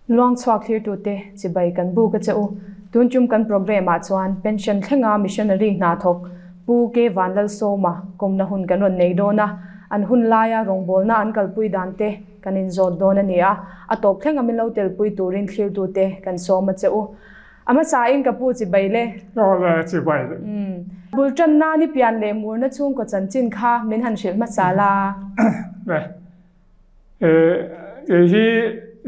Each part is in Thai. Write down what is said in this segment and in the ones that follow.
luang chhuak thlir tu te chibai kan bu ka chau tun chum kan program a chuan pension thlenga missionary na thok pu ke vanlal soma komna hun kan ron nei dona an hun laia rongbolna an kalpui dante kan in zot dona nia atop thlenga min lo tel pui turin thlir tu te kan soma chau ama sa in ka pu chibai le le chibai bultan na ni pian le mur na chung ko chanchin kha min han shil ma sala le hi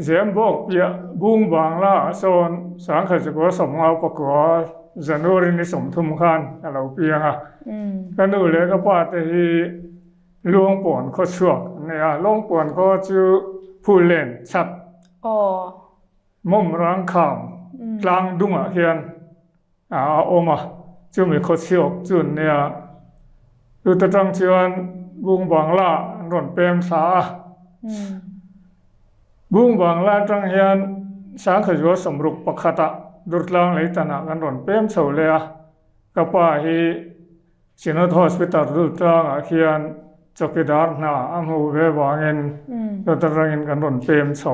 ziam bok ya bung bang la son sang kha ko som ngau pa ko January ni som thum khan alo piang a kan nu le ka pa te hi luang pon kho chuak ne a long pon ko chu phul len chap mom rang kham tlang dung a hian oma chu mi kho chuak chun ne a tu ta tang chuan bung bang la ron pem sa bung bang la tang hian sang kha jo samruk pakhata durtlang leitana kan ron pem chho le a ka pa hi Chinot hospital durtlang a hian chokidar na amu ve wangin tarangin kan ron pem chho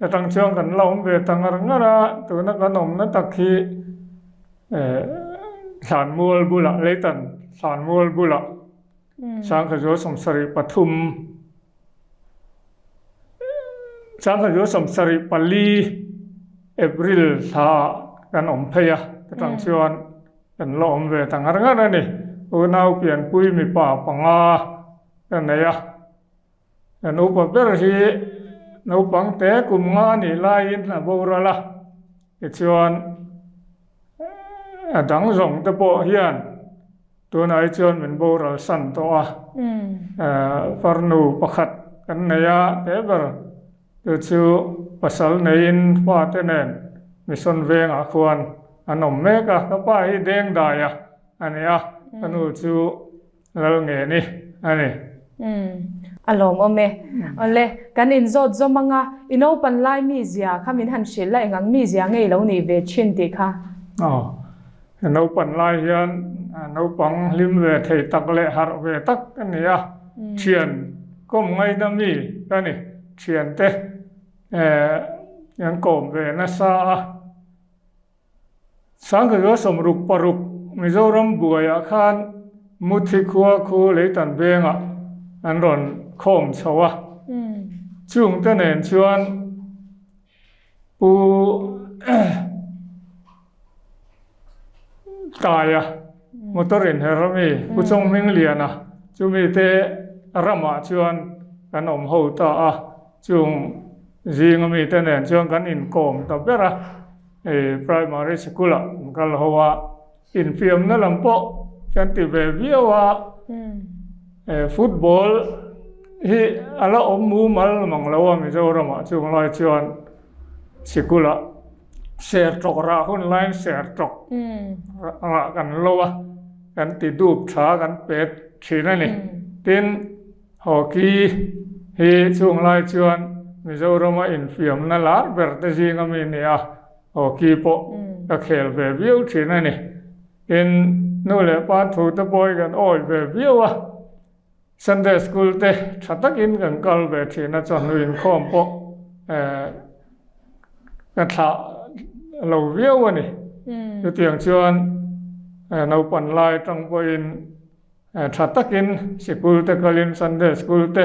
a tang chuang kan lom ve tangar ngara tu na kan om na takhi san mul bula leitan san mul bula sang kha jo somsari pathum sang kha jo somsari pali April tha kan om phaya tang chuan kan lom ve tangar ngara ni unau pian pui mi pa panga kan ya kan upa ber hi no pang te kum nga ni lai na bora la ke chuan dang zong te po hian tu nai chuan min bora san to farnu pakhat kan ya te ber tu chu pasal nein pa te nen mission veng a khuan anom meka ka pa hi deng daya ania anu chu lal nge ni ani alom ome ole kan in zot zomanga ino pan lai mi zia khamin han shil la engang mi zia ngei lo ni ve chin ti kha no pan lai hian no pang lim ve thei tak le har ve tak ania thian kom ngai na mi ani thian te yang kom ve na sa sang ga somruk paruk Mizoram buaya khan muthi khuwa khu leitan benga an ron khom chawa chung ta nen chuan pu kaya motorin herami pu chong ming liana chumi te rama chuan kan om ho ta chung jingami te nen chuan kan in kom ta bera primary school kal hawa in film na lampo kan ti ve viawa football hi ala mu mal manglawa Mizoram chung lai chuan sikula share tok ra hun line share tok kan lowa kan ti dup tha kan pet thina ni tin hockey hi chung lai chuan Mizoram in film na lar ber te jingami ni hockey po ka khel ve viu thina ni in nu le pa thu te boy kan oi ve viu Sunday school te thatakin kan kal ve thina chon in khom po ka tha lo viu ani tu tiang chuan no pan lai tang po in thatakin school te kalin Sunday school te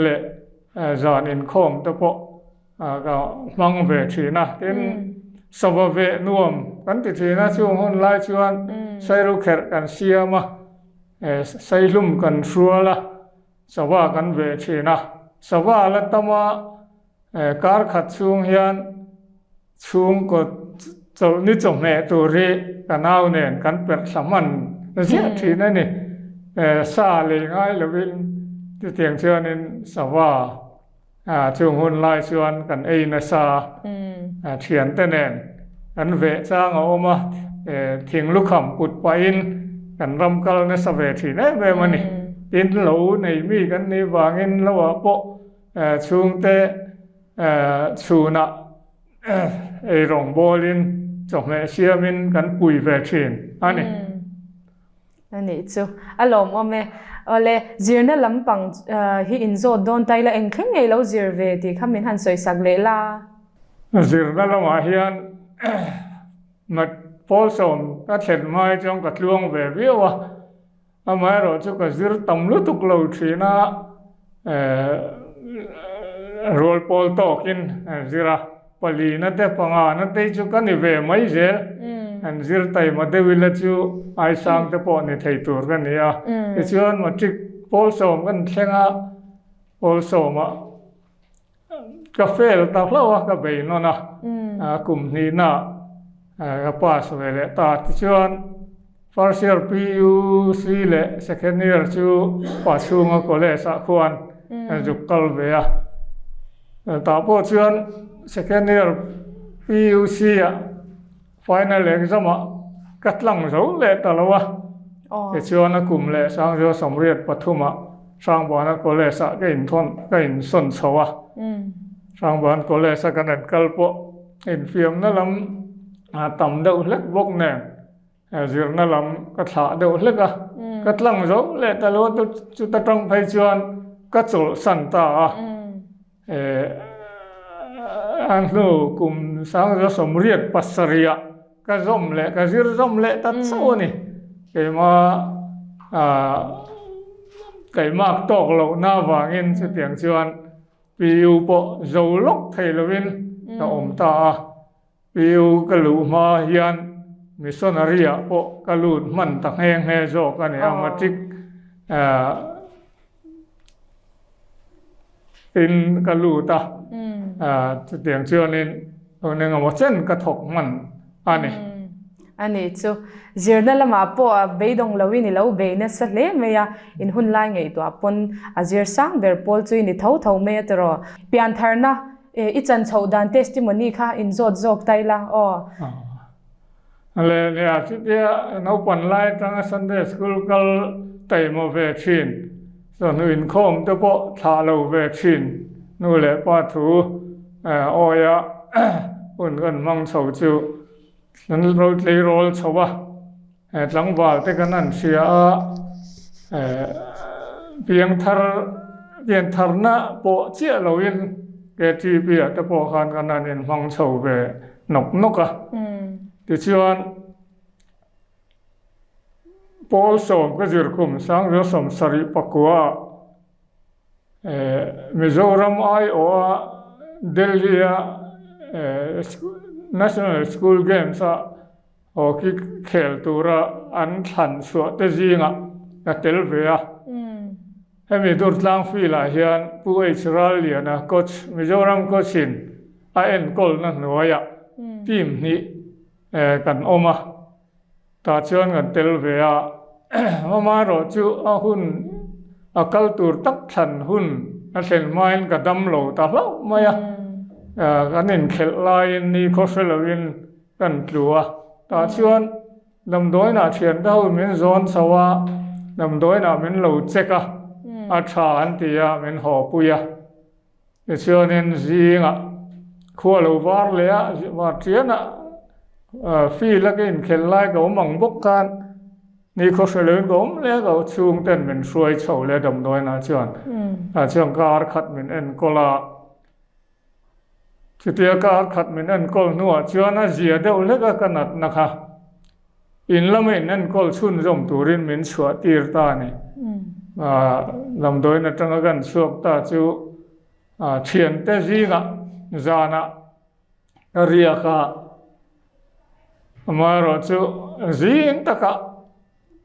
le zan in khom te po ka mang ve thina tin sawa ve nuam kan ti thina chung hon lai chuan sai ru kher kan siama sai lum kan suala sawa kan ve thina sawa la tama kar khat chung hian chung ko chol ni chom me tu ri kanau nen kan per saman sia thina ni sa le ngai lovin ti tiang chuan in sawa chung hon lai chuan kan ei na sa thian te nen kan ve chang oma thing lu kham put pa in kan ram kal na sa ve thi ne ve mani tin lo nei mi kan ni wangin lawa po chung te chuna rong bolin chome siamin kan pui ve thin ani chu alom ome ole zirna lampang hi inzo don taila engkheng ngei lo zir ve ti khamin han soi sak le la zirna lama hian mat pol som ka thlen mai chong ka tluang ve viwa amai ro chu ka zir tam lu tuk lo thina rol pol tokin zira pali na te panga na te chu kan ni ve mai zel an zir tai ma de wila chu ai sang te po ni thei tur kan ni a ti chuan ma tik pol som kan thlenga pol som a ka fel ta hlawa ka be no na kum ni na ka pas ve le ta ti chuan first year PUC le second year chu pa chunga college a khuan juk kal ve a ta po chuan second year PUC a final exam a katlang zo le talawa ti chuan a kum le sang jo somriat pathuma sang bana college a ka in thon ka in son chowa sang ban college a kan an kalpo in fiam na lam tam deuh hlek bok ne zirna lam ka thla deuh hlek a katlang zo le talo chu ta tang phai chuan ka chul san ta a an hnu kum sang jo somriat pasaria ka zom le ka zir zom le ta chaw ni keima keimak tok lo na wangin chu tiang chuan piu po zo lok thei lovin ta om ta a piu ka lu ma hian missionary a po ka lut man tak heng he zo ka ni amatik in ka lu ta chu tiang chuan in oneng amo chen ka thok man ani ani chu zirna lama po a beidong lowi ni lo be na sa hle meya in hun lai ngei to pon azir sang ber pol chu ni tho tho me tro pian tharna i chan chho dan testimony kha in zot zok taila le le a chi dia no pan lai tang Sunday school kal tai mo ve chin so nu in khom te po tha lo ve chin nu le pa thu oya un gan mang chho chu nan road le roll chowa tlang wal te kan an sia piang thar na po chia lo in ke ti pi te po khan kan an in mang chho ve nok a ti chuan pol som ka zir kum sang jo som sari pakua Mizoram ai o Delhi National School Games a hockey khel tura an than suwa te zinga ka tel ve a hemi dur tlang fi la hian pu Australia na coach Mizoram coach in a en kol na hnuaya team ni kan oma ta chuan kan tel ve a mama ro chu a hun a kal tur tak than hun a thlen main ka dam lo ta hlo maya kan in khel lai ni khoselawin kan tlua ta chuan lamdoi na thian dau min zon sawa lamdoi na min lo cheka a tha an tia min ho puya ti chuan in zinga khua lo war le a wa thiana fi lakin khel lai ko mang bok kan ni khoselawin ko le ko chung ten min suai chho le damdoi na chuan ta chuan kar khat min en kola Chitia ka khat min an kol nuwa chuan a zia deuh leka kanat nakha in lamin an kol chun zom turin min chua tir ta ni lamdoi na tanga kan chuak ta chu thian te zinga zana ria ka amaro chu zin taka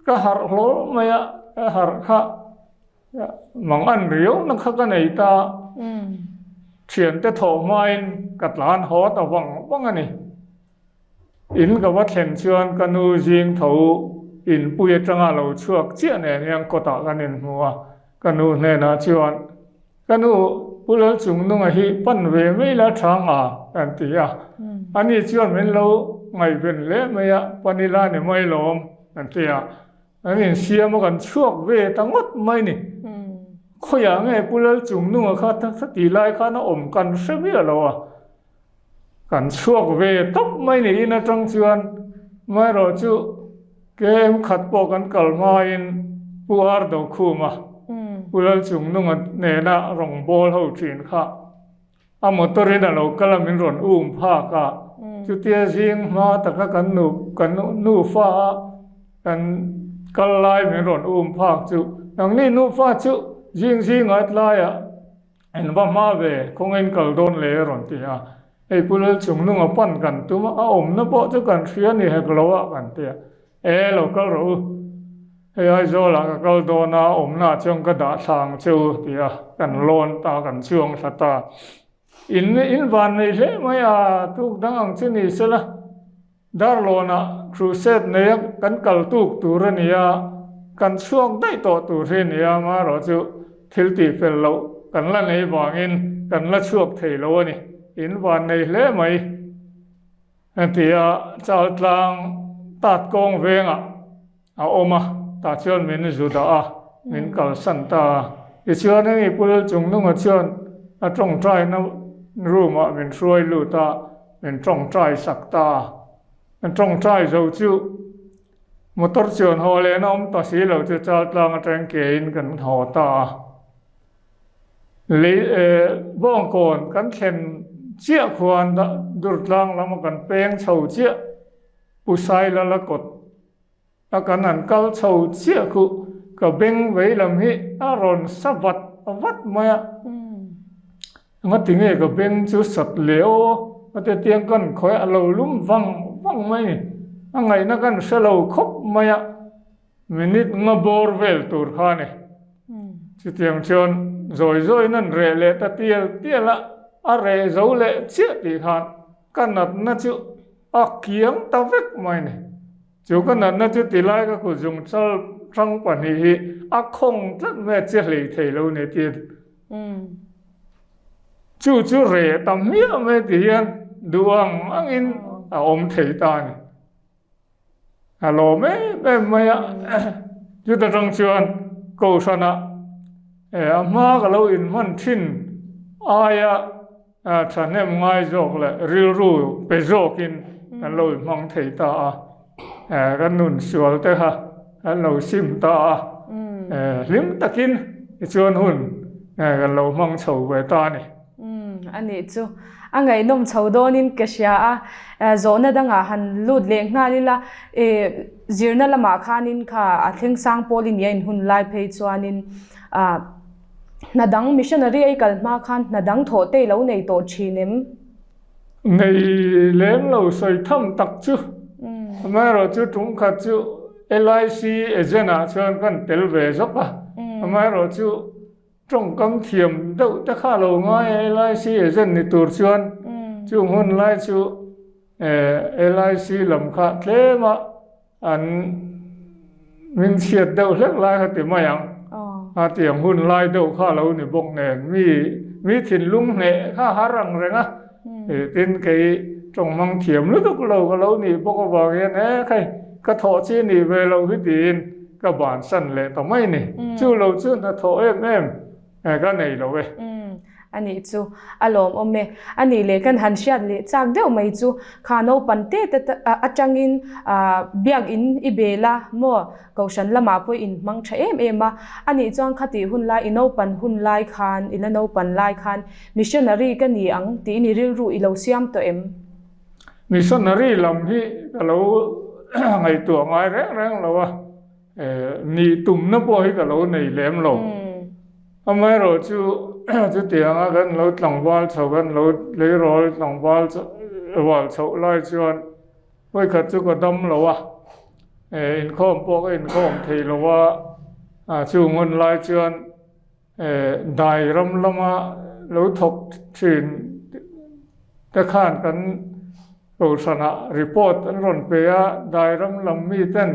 ka har hlo maya ka har kha mang an riu nakha ka nei ta thian te tho main katlan ho ta wang ani in ka wa thlen chuan kanu jing tho in puya tanga lo chuak chia ne yang ko ta kanin huwa kanu ne na chuan kanu pulal chung nunga hi pan ve me la thanga an tia ani chuan men lo ngai ven le meya panila ne mai lom an tia ani siam kan chuak ve tangot mai ni khoya nge pulal chung nu kha thak ti lai kha na om kan hrebia lo a kan chuak ve top mai ni in atang chuan mai ro chu kem khat po kan kalma in puar do khuma pulal chung nu ne na rong bol ho thin kha motorin lo kala min ron pha ka chu tia jing ma ta ka kan nu fa kan kalai min ron pha chu nang ni nu fa chu jing at la ya en ba ma ve khong en kal don le ron ti a ei pulal chung nu pan kan tu ma na bo chu kan thria ni he glowa kan ti lo kal ro ai zo la ka kal do na na chong ka da sang chu ti a kan lon ta kan chuang sa ta in van nei le mai a tu dang ang chi ni sela dar lo na crusade ne kan kal tu tu ra ni ya kan chuang dai to tu re ni ya ma ro chu thil ti fel lo kan la nei wangin kan la chuak thei lo ni in van nei le mai an ti a chal tlang tat kong venga a oma ta chuan min zu da a min kal san ta i chuan ni pul chung nu ma chuan a trong trai na room a min shroi lu ta min trong trai sak ta an trong trai zo chu motor chuan ho le na ta si lo chu chal tlang a tang ke in kan ho ta le bong kon kan thlen chia khuan da dur tlang lam kan peng chho chia pu sai la kot a kan an kal chho chia khu ka beng vei lam hi a ron savat avat maya nga tinge ka beng chu sat leo ate tiang kan khoi a lo lum wang mai a ngai na kan selo khop maya minute nga bor vel tur khane chi tiang chon rồi nan re le ta tiela a re zo le chia ti khan kanat na chu a kiang ta vek mai ne chu kanat na chu ti lai ka ku jung chal trang pan hi a khong tlat me che le thei lo ne ti chu re tam mi me ti yan duang angin a om thei ta ni alo me ya chu ta rong chuan ko sana ma ka lo in man thin aya thanem ngai jok le ril ru pe jokin kan lo mang thei ta kan nun sual te ha kan lo sim ta lim takin chuan hun kan lo mang chho ve ta ni ani chu angai nom chhodonin kasya a zona danga han lut le nga lila zirna lama khanin kha athing sang polin ya in hun lai phei chuanin nadang missionary ai kalma khan nadang tho te lo nei to thinem nei lem lo soi tham tak chu ma ro chu tung kha chu LIC agena chuan kan tel ve zoka ma ro chu trong kam thiam deuh ta kha lo ngai LIC agent ni tur chuan chu hun lai chu LIC lam kha tlema an min chiat deuh hlek lai ha ti ma yang a tiang hun lai deuh kha lo ni bok nen mi thin lung ne kha harang renga tin ke trong mang thiam lu tuk lo ka lo ni bok wa gen khai ka tho chi ni ve lo hi tin ka ban san le ta mai ni chu lo chu na tho em ka nei lo we ani chu alom omme ani le kan han shat le chak deuh mai chu khano pante atangin biak in ibela mo kaushan lama po in mang tha em a ani chang khati hun lai ino pan hun lai khan ilano pan lai khan missionary ka ni ang ti ni ril ru ilo siam to em missionary lam hi lo ngai tu ngai reng lo wa ni tum na po hi ka lo nei lem lo amai ro chu tiang a kan lo tlang wal chho kan lo le rol tlang wal chho lai chuan oi khat chu ko dam lo wa in khom pok in khom thei lo wa chu ngon lai chuan dai ram lama lo thok thin ta khan kan ko sana report an ron pe a dai ram lam mi ten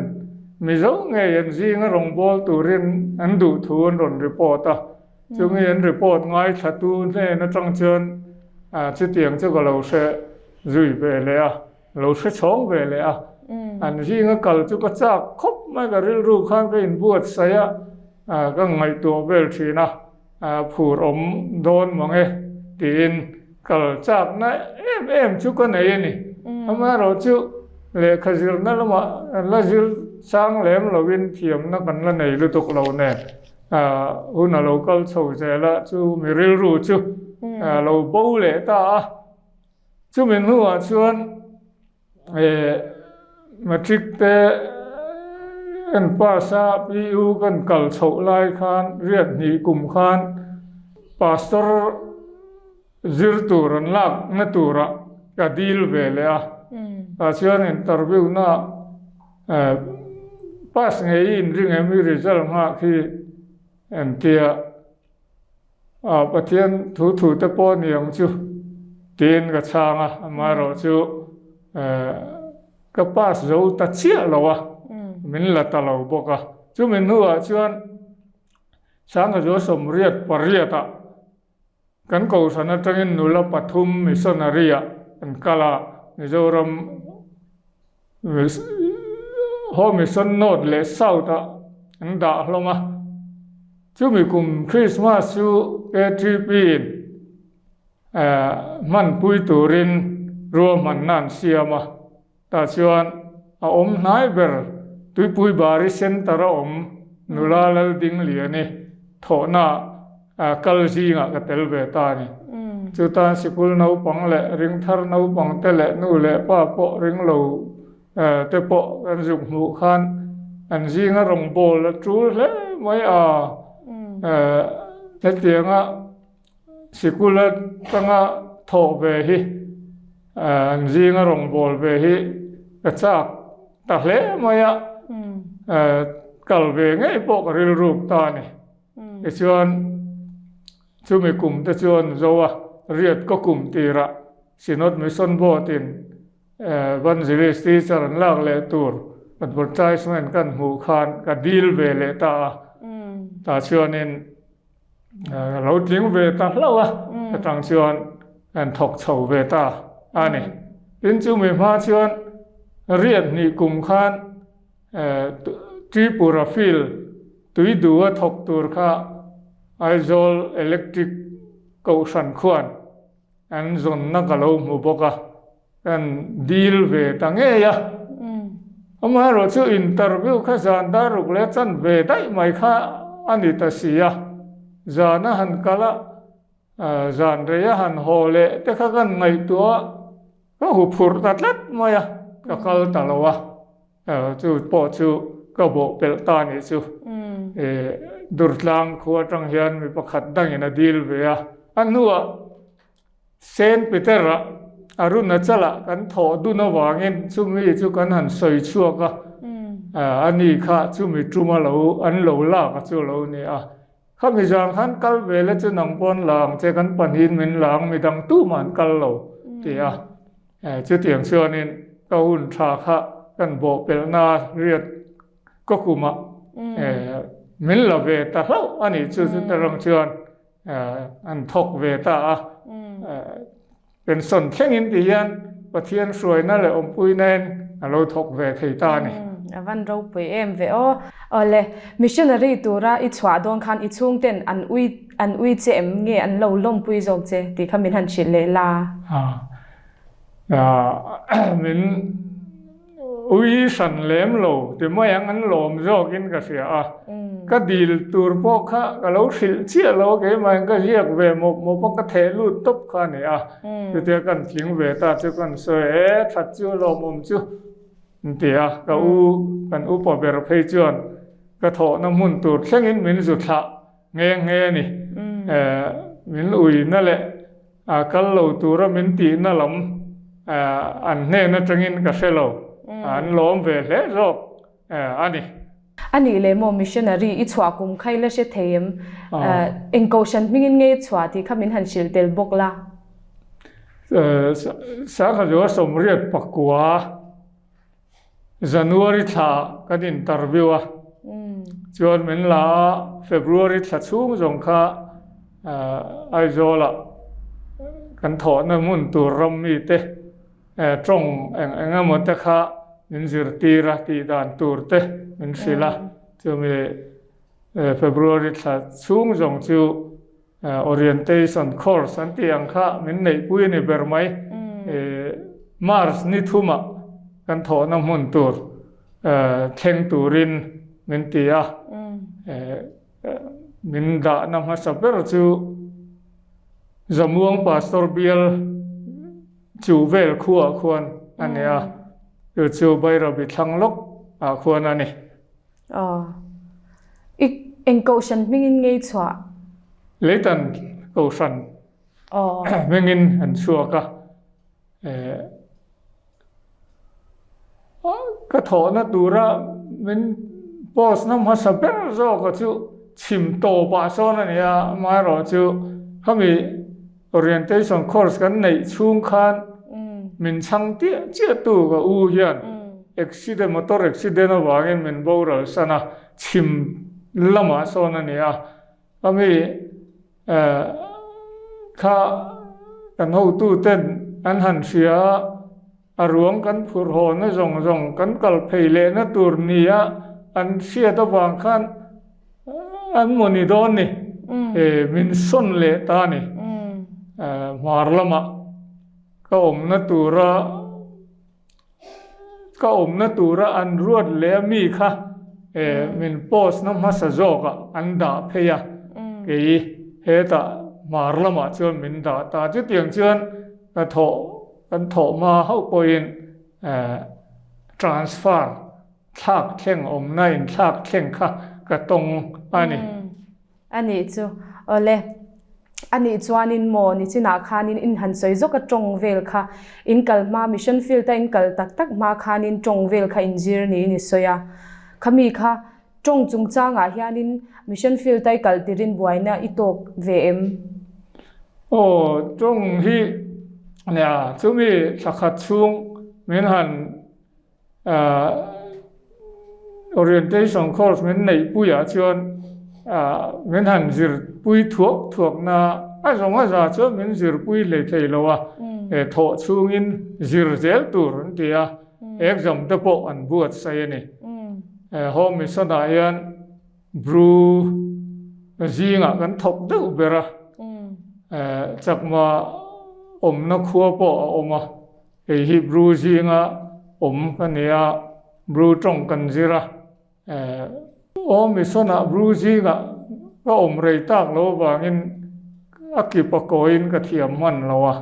mi zo nge yan jing a rong bol turin an du thu an ron report a chúng em report ngay thật tu thế nó trong chân chứ tiếng chứ có lâu sẽ rủi về lẽ lâu sẽ chóng về lẽ anh gì nó cần chứ có chắc khóc mấy cái rượu rượu khăn cái in buốt say cái ngày tuổi về thì na phủ ống đôn mà nghe tiền cần chắc này em chứ có này nè mà rồi chứ lẽ cái gì nó là gì sang lem là viên thiểm nó cần là này lưu tục lâu nè hun a local chho je la chu mi ril ru chu lo bo le ta chu min nuwa chuan matric te an pasa pu kan kal chho lai khan riat ni kum khan pastor zir tur an lak na tura ka deal ve le ta chuan interview na pas ngai in ring emi result nga khi an tia pathian thu te po niang chu tin ka changa amaro chu ka pas zo ta chia lawa min la ta lo boka chu min nuwa chuan sang ka zo som riat pariata kan ko sana tangin nula pathum missionaria an kala mizoram home mission note le sauta an da hloma chu mi kum Christmas chu A3P man pui turin ro man nan siama ta chuan a nai ber tui pui bari center om nula lal ding liani thona kal jinga ka tel ve ta ni chu ta sikul no pang le ring thar no pang te le nu le pa po ring lo te po an zuk mu khan an jinga rong bol chu le mai te tianga sikul tanga tho ve hi an jinga rong bol ve hi ka chak ta hle mai kal ve ngai po ka ril rup ta ni e chuan chu mi kum te chuan zowa riat ko kum tira sinot mission botin evangelist teacher an lak le tur advertisement kan hu khan ka deal ve le ta chuan in lo tling ve ta hlawa ka tang chuan an thok chho ve ta ani tin chu mi ma chuan riat ni kum khan Tripura field tui duwa thok tur kha Aizol electric ko san khuan an zon na galo mu boka kan deal ve tange ya amaro chu interview kha zan daruk le chan ve dai mai kha ani ta sia zana han kala zan re ya han hole te kha kan ngai tua ko hu phur tatlat maya ka kal talawa chu po chu ka bo pel ta ni chu durtlang khuwa tang hian mi pakhat dangina deal ve anua Saint Peter aruna chala kan tho du na wangin chumi chu kan han soi chuaka ani kha chumi truma lo an lo la ka chu lo ni kha mi jang khan kal ve le chu nang pon lang che kan panin min lang mi dang tu man kal lo ti chu tiang chuanin ka hun tha kha kan bo pel na riat ko kuma min la ve ta hlau ani chu ta rong chuan an thok ve taเป็นส่วนเข่งอินเดียนประเทศสวยนั่นแหละปุยเน้นเราถกเวทีตานี่วันเราไปเวเลยมิชชันนารีตัวระอิจฉาดวงคันอิจฉงเต็นอันอุยเจมเงี้ยอันเราล้มปุยจกเจที่ขมินหันชิเลลามินอุยสันเล่มโลแต่เมื่อยังอันหลอมจกินก็เสียก็ดีตัวพวกข้าก็เราเชี่ยเราเกี่ยมันก็เรียกเวมพวกก็เทลุตบข้าเนี่ยคือเดียวกันทิ้งเวตาจุกันสวยทัดจูลมจูเดียก็กันปอเบรเพจวนก็ถอน้ำมันตัวเช่นนี้มินสุดละเงี้ยนี่มินอุยนั่นแหละก็เราตัวเรามินตีนั่นลำอันเนี่ยนั่นจังอินก็เสลอันล้มเวลเลยรอกอันนี้เลยโมมิชชันนารีอิจฉากุมใครเล่เชเทียมเอ็งโกชันมิ่งเงี้ยอิจฉาที่ขมินหันชิลเตลบกละสักจะว่าสมเรียดปักกัวJanuary ท่ากันอินเตอร์วิวจนเหมือนละ February ท่าช่วงจงค่ะไอโซละกันถอนน้ำมันตัวรำมีเตตรงเอ็งหมดแต่ค่ะมินจิรตีระตีดานตัวเตมินสิละจะมีFebruary ท่าช่วงจงจู orientation course อันที่อังค่ะมินในปุยในเบอร์ไม่Mars นี่ทุ่มกันถอนน้ำมันตัวเข่งตัวรินมินตีมินด่าน้ำฮัสเปอร์จู zamuang pastor bial chu vel khua khwan ania chu bai ra bi thlang lok a khwan ani ik engko shan mingin ngei chwa leitan ko san mengin an chuaka ka thona tura min pos nam ha saber zo ka chu chim to pa so na nia ma ro chu khami orientation course kan nei chung khan min chang ti che tu ga u hian accident motor accident awangin min boral sana chim lama so na nia khami kha kan ho tu ten an han sia aruang kan phur ho na zong kan kal pheile na tur nia an sia ta wang khan an moni don ni min son le ta ni marlama ka om na tura an ruat le mi kha min pos na ma sa zo ka an da pheya ke he ta marlama chuan min da ta chu tiang chuan ka kan tho ma ho poin transfer thak thleng om na in thak thleng kha ka tong ani chu ole ani chuanin mo ni china khanin in han soi zo ka tong vel kha in kalma mission field ta in kal tak ma khanin tong vel kha injir ni soya khami kha tong chung changa hianin mission field tai kal tirin buaina itok vm tong hi nia chumi thakhat chung min han orientation course min nei puya chuan min han zir pui thuak na a zonga za chu min zir pui le thei lowa tho chungin zir zel tur tia exam te po an buat sai ni home mission a yan bru zinga kan thok deuh bera chakma om na khua po oma hi bru zinga om kania bru tong kan zira mission a bru zingaก็อมเรยตากโลบางินอักิปะโกอินกะเทียมมันแล้ววะ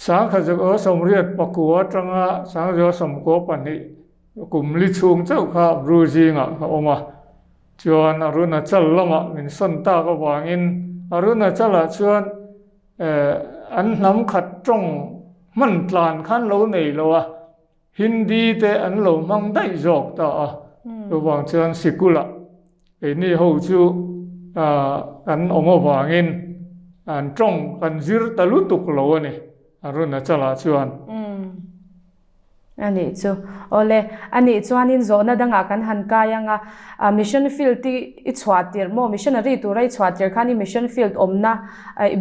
สังขจกสมเรียดปะกัวจังะสังจสมกัวปันนิกลุ่มลิชุงเจ้าข้าบรูจิงะออกมาชวนอรุณจัลละมะมินสันตากบางินอรุณจัลละชวนอันน้ำขัดจงมันตลานขันโลในแล้ววะฮินดีแต่อันโลมังได้จอกตาระหว่างชวนสิกุละนี่หูชูกันอมวางินอันจงกันซิรตะลุตุกโลนี่อรุณจัลละชวนอันนี้จูโอเลอันนี้ชวนนินโซนดังอากันหันกายังมิชชั่นฟิลด์ที่อิชวาติร์โมมิชชั่นรีตัวไรชวาติร์คันนี้มิชชั่นฟิลด์อมนะ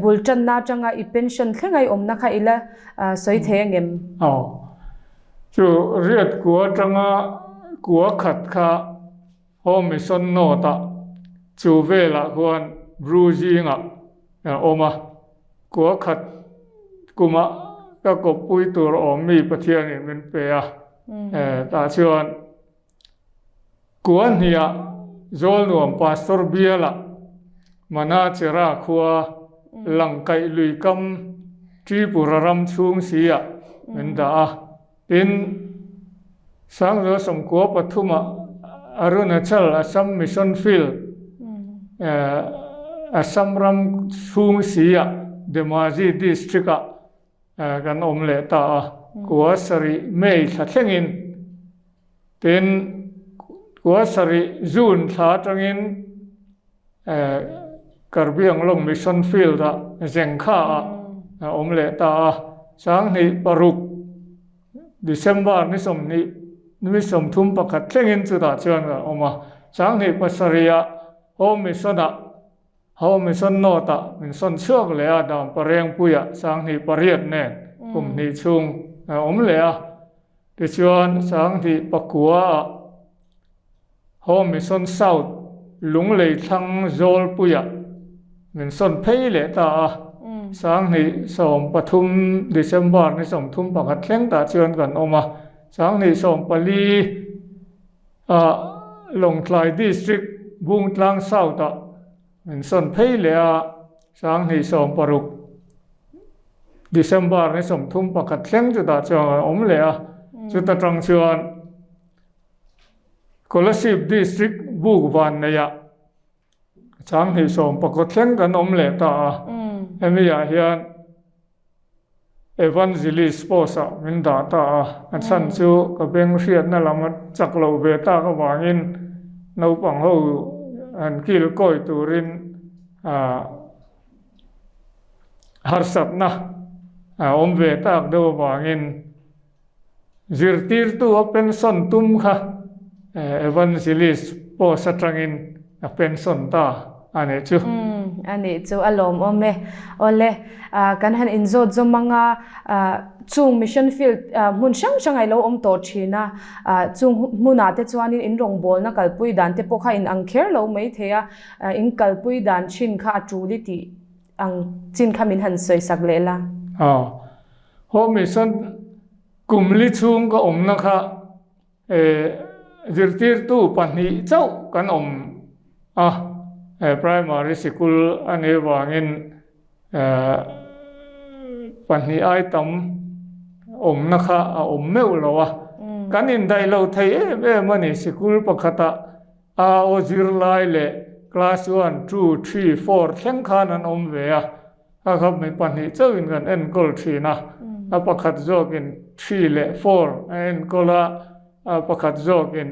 บุลจันน่าจังอีเพนชั่นแค่ไงอมนะค่ะอีละสวยเทียงเอ็มจูเรียดกัวจังกัวขัดค่ะโฮมิชชั่นโนตะจูเวละควรบรูจิงะอมากัวขัดกุมะก็กบปุยตัวอมีประเทศนี่มันเปียตาชวนกวนเฮียโจลนวมปาสตอร์เบียละมานาเจราคัวหลังไกลุยกัมจีปุระรัมชุงเสียมันดาอินสังเรือสมกัวปฐุมะอรุณจัลอัสสัมมิชชั่นฟิลอัสสัมรัมชุงเสียเดมาจีดิสตริกะกันอมเลตากัวสริเมย์ทัดเชิงเป็นกัวสริจูนทัดจังอินกระเบียงลงมิชชั่นฟิลด์เซงข้าอมเลตาสังนิปรุกดิเซมบาร์นิสมนิสมทุ่มประคัดเชิงอินสุดาเชิญกันออกมาสังนิปัสริยะโฮมิสนะเขาไม่สนโนตะมันสนเชือกเลยดามปะเรียงปุยะสังที่ปะเรียดแน่กลุ่มที่ชุงเลยที่ชวนสังที่ปะกัวเขาไม่สนเศร้าหลงเลยทั้งโจลปุยะมันสนเพลเลยตาสังที่สมปทุมดิเซมบาร์ในสมทุมปะกัดเข่งตาชวนกันออกมาสังที่สมปลีลงทลายดิสตริกบุงทางเศร้าตามันสนเพลเลย ช้างที่สมปรุกDecember ในสมทุ่มปกัดเลี้ยงจุดตาจงเลยจุดตาตรังชวนKolosip district บุกวันเนี่ยช้างที่สมปกัดเลี้ยงกันเลยตาเอ็มยาเฮียนEvangelist sposa min data an san chu ka beng riat na lama chaklo ve ta ka wangin no pang ho an kil koi turin harsat na om ve ta do wangin zirtir tu open son tum kha evangelist sposa trangin pension ta ane chu ani chu alom ome ole kan han inzo zomanga chung mission field mun sang sang ai lo om to thina chung muna te chuan in rong bol na kalpui dan te pokha in angkher lo mai thea in kalpui dan chin kha atuli ti ang chin khamin han soi sak lela ho mission kumli chung ka om na kha zirtir tu pani chau kan om primary school ane wangin pani ai tam om na kha om meu lo kan in dai lo thei mani school pakhata o zirlai le class 1 2 3 4 thleng khan an om ve khap mai pani chawin kan en kol thina pakhat jokin 3 le 4 en kola pakhat jokin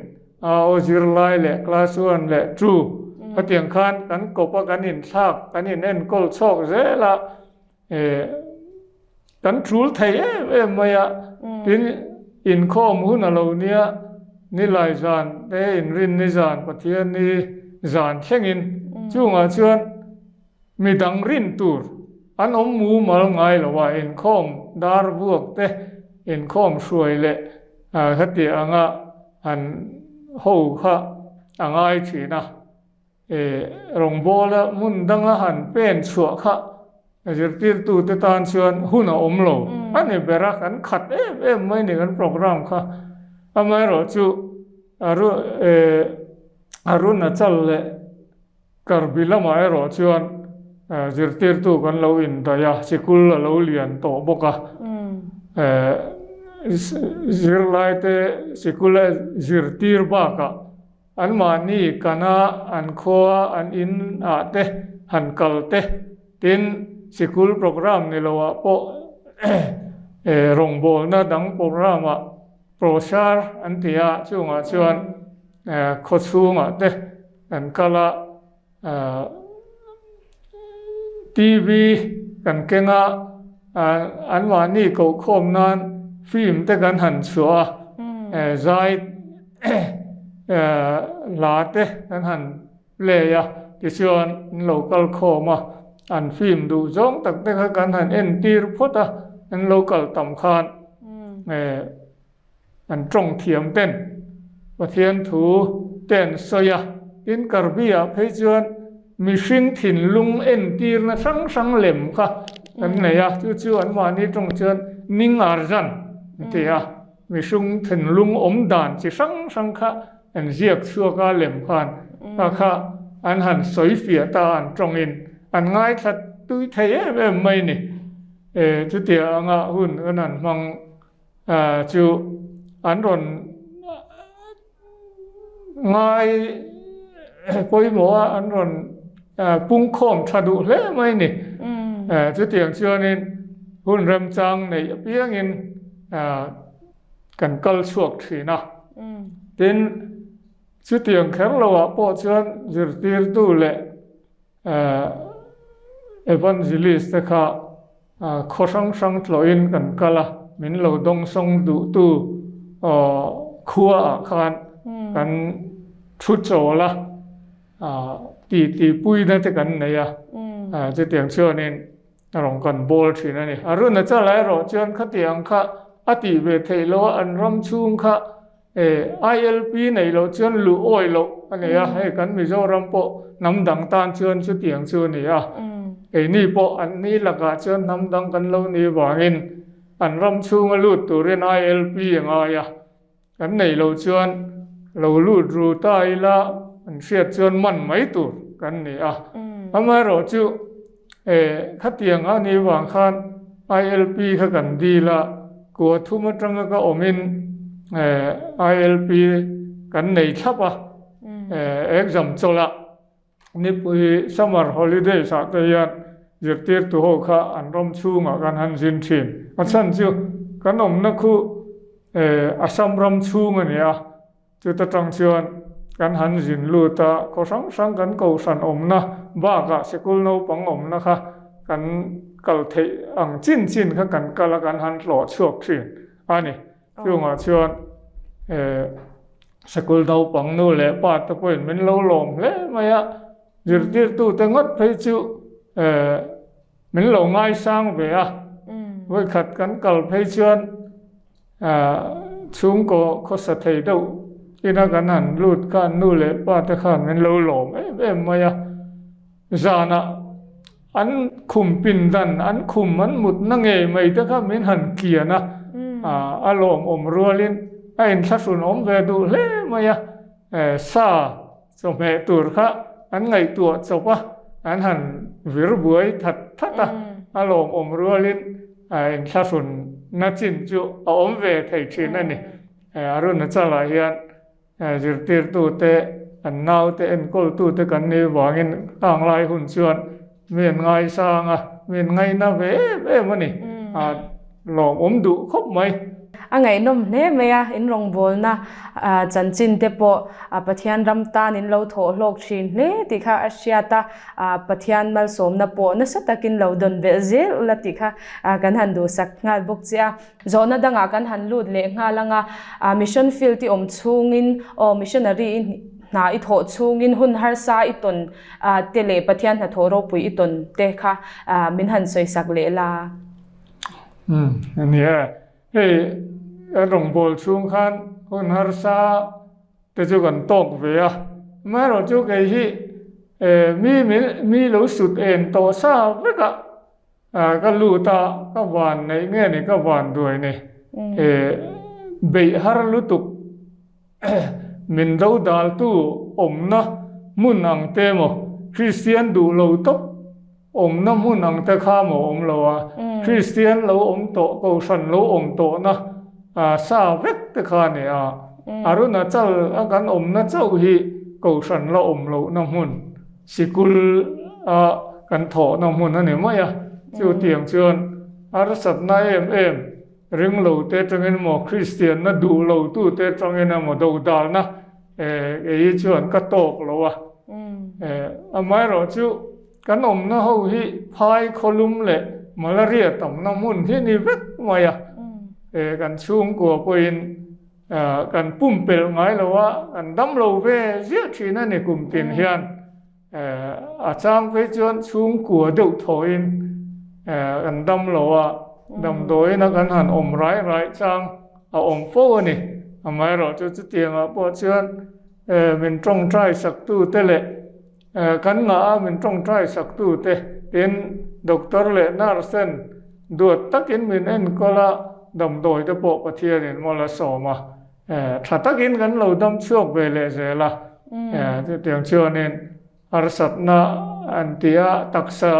o zirlai le class 1 le 2เตียงคันกันกบกันอินทากกันอินเอ็นกอลชอกเจละกันทรูลไทยมายเป็นอินข้อมูลเราเนี่ยนี่หลายจานแต่อินรินนี่จานปะเทียนนี่จานเช่งอินจู่งาชวนมีดังรินตูร์อันอมมูมาลงไงหรอว่าอินข้อมดาร์บวกเตอินข้อมช่วยเละฮัตติอ่างอันหูข้าอ่างไอชีนะรองโบละมุนดังหันเป็นชัวค่ะจะตีตูตตานชวนหุ่นอมโลอันนี้เบรักอันขัดไม่ในกันโปรแกรมค่ะทำไมเราจูอารุณจัลเลกรบิลมาเราชวนจะตีตูกันเราอินทายาสกุลเราเรียนโตบกะจิรไลเตสกุลจิรตีร์บากะอันมานี่กันนะอันข้ออันอินเตหันกัลเตตินสกุลโปรแกรมนี่เราว่าโปรงโบนะดังโปรแกรมโปรชาร์อันที่ช่วงชวนโคชูงเตอันกะละทีวีกันเก่งอันมานี่ก็คมนั้นฟิล์มเตกันหันชัวใจลาเตนั้นหันเลียที่ชวนโลกัลโคมาอันฟิล์มดูจ้องตักเตกันหันเอ็นตีร์พุทธอันโลกัลต่ำคานอันตรงเทียมเต้นประเทียนถูเต้นสยาอินกรบียเพจวนมีสิ่งถิ่นลุงเอ็นตีร์นะสังเหล่มค่ะอันไหนจู่อันมานี้ตรงเชิญนิ่งอาร์จันที่มีสิ่งถิ่นลุงอมดานที่สังค่ะอันเรียกชัวกาเหล่มผ่านค่ะอันหันสวยเฟียตาอันตรงอินอันง่ายทัดตุ้ยเทยไม่นี่จุดเดียงหุ่นอันนั้นมังจู่อันรอนง่ายปอยหมัวอันรอนปุ้งข้อมชาดุเล่ไม่นี่จุดเดียงเชื่อนี่หุ่นเริ่มจังในเพียงอินกันกัลชวกทีนะดินจุดเดียงแข็งเราปอชวนจิตติร์ตูเล่evangelist ค่ะข้อสังทลอยกันกะละมินเราดงส่งดูตูขัวคานกันชุดโจละตีปุ้ยนั่นจะกันไหนจะเตียงเชื่อนี่รองกันบอลทีนั่นนี่อรุณจะไหลรอเชิญขัดเตียงค่ะอติเวทโลอันรำชุงค่ะILP ในเราเชิญลู่อ้อยเราอันนี้ให้กันมิโซรัมโปน้ำดังตานเชิญชุดเตียงเชิญนี่นี่โปอันนี้ละกะเชิญน้ำดังกันเรานี่ว่างินอันรำชุงลูดตัวเรียน ILP อย่างไรอันไหนเราเชิญเราลูดรูใต้ละอันเสียเชิญมันไม่ตัวกันนี่ทำไมเราจู่ ขัดเตียงอันนี้วางคัน ILP ขกันดีละกัวทุ่มตรังก็อมินILP กันในทับexam จละนี่ปุย summer holiday สัตยันยึดตีร์ตัวข้าอันรำชูงกันหันจินทินอันฉันจูกันนักคู่อาสามรำชูงเนี่ยจุดตั้งชวนกันหันจินลูตาก็สังกันกูสันนะบ้ากะสกุลโนปังนะคะกันกัลเทอังจินค่ะกันกัลกันหันหล่อชวกชินอันนี้ช่วงชวนสกุลโนปังนู่นแหละป้าตะเปินมันเล่าลมเลยมาอะยึดตีร์ตัวแต่งัดไปจูมันหลงง่ายสร้างไปไว้ขัดกันกัลไปชวนชุงก็ข้อสัตย์ดูอินากันหันลูดกันนู่นเลยป้าตะขันมันเล่าลมมาอะจานะอันคุมปินดันอันคุมมันหมุดนั่งไม่ตะขันมันหันเกียนะอารมณ์รัวลินไอ้ทัศนเวดูเลยมาอะซาสมัยตัวข้าอันไงตัวจบวะอันหันวิรบุยทัดอารมณ์รัวลินไอ้ทัศนนัดจินจูเวทไทยชีนั่นนี่อรุณจัลายันจิตติร์ตัวเตอันนาวเตอันกอลตัวเตกันนี่วางินต่างลายหุ่นชวนเมียนไงสร้างเมียนไงนะมันนี่หลอมดุครบไหมไงนมเนี่ยไม่อินรงบอลนะจันจินเตปอปะเทียนรำตานินเราโถโลกชินเนี่ยติค่ะอาเซียตาปะเทียนมัลสมนะปอนะสัตกินเราดนเบเซลอุลติค่ะกันหันดูสักงานบุกเจ้าโซนดังกันหันลูดเลี้ยงงาลังมิชชั่นฟิลที่ชูงินมิชชั่นนารีนาอิโถชูงินหุ่นฮาร์ซาอิตนเตเลปะเทียนหัดโถโรปุยอิตนเตค่ะมินหันสวยสักเลลาอันนี้รองบอลช่วงขันคนฮาร์ซาแต่จุกันตกเวียเมื่อเราจุกไอ้ที่มีรู้สุดเอ็นโตซาเวก็ลูตาก็หวานในเงี้ยนี่ก็หวานด้วยนี่เบยฮาร์ลุตุกมินดูดัลตู้นะมุนังเตโมคริสเตียนดูเราตกนะมุนังเตข้ามเราคริสเตียนเราโตกูสันเราโตนะซาเวกเตข้านี่อารุณาเจ้าอาการนะเจ้าฮีกูสันเราเราน้ำมุนสิกุลกันโถน้ำมุนนั่นเองมั้ยจู่เตียงชวนอาร์สัตนายเรื่องเราเตจังเงินหมอคริสเตียนนะดูเราตู้เตจังเงินหมอดูดาลนะชวนก็ตกเราไม่รู้จู่กันนะเขาฮีพายคลุมเลยมาลาเรียต่ำน้ำมุนที่นี่เวกมากันช่วงกัวเป็นกันปุ่มเปลงไงแล้วว่ากันดำเราเวเยอะที่นั่นในกลุ่มตินเฮียนอาจารย์ไปจนช่วงกัวเดือดถอยกันดำเราดำโดยนักกันหันไรจังโฟนี่ไม่รู้จะเตียงปวดเชิญมันตรงใจสักตู้เตะกันงามันตรงใจสักตู้เตะเป็นด็อกเตอร์เลนาร์เซนดูดตักินมินเอ็นก็ละดำโดยตะโปะประเทศเนี่ยมลสอมาถ้าตักินกันเราดำช่วงเวลาเสร็จละที่เตียงเชื่อเนี่ยอาร์สัตนาอันที่ตักษะ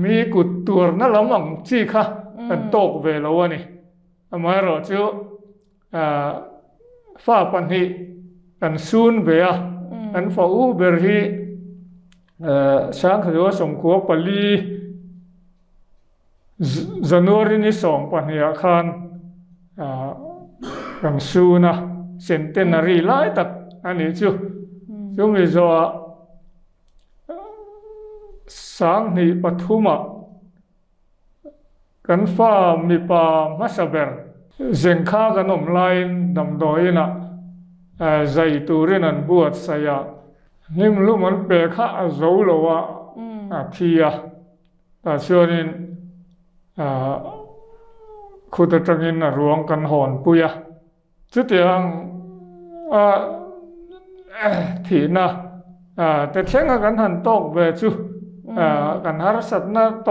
มีกุดตัวนั่นละมั่งจีค่ะกันตกเวลาวันนี้ไม่รู้จู่ฟ้าปันหีกันซูนเบียกันฟ้าอูเบอร์ฮีช่างเขาว่าสมควรปลีจันวารีนี้ส่งปัญญาคันกันซูนะเซนเตนารีไล่ตัดอันนี้จู่มีจัวสังหิปฐุมะกันฟ้ามีป่ามัสเบร์เซนข้ากันไลน์ดำดอยนะใจตูรินันบวชสยามนี่มันรู้มันเปรย์ข้าโจโลวะที่แต่เชื่อนี่คุณตะจังอินรวงกันหอนปุยจุดอย่างที่น่ะแต่เช่นกันหันตกเวจูกันหาสัตว์น่ะโต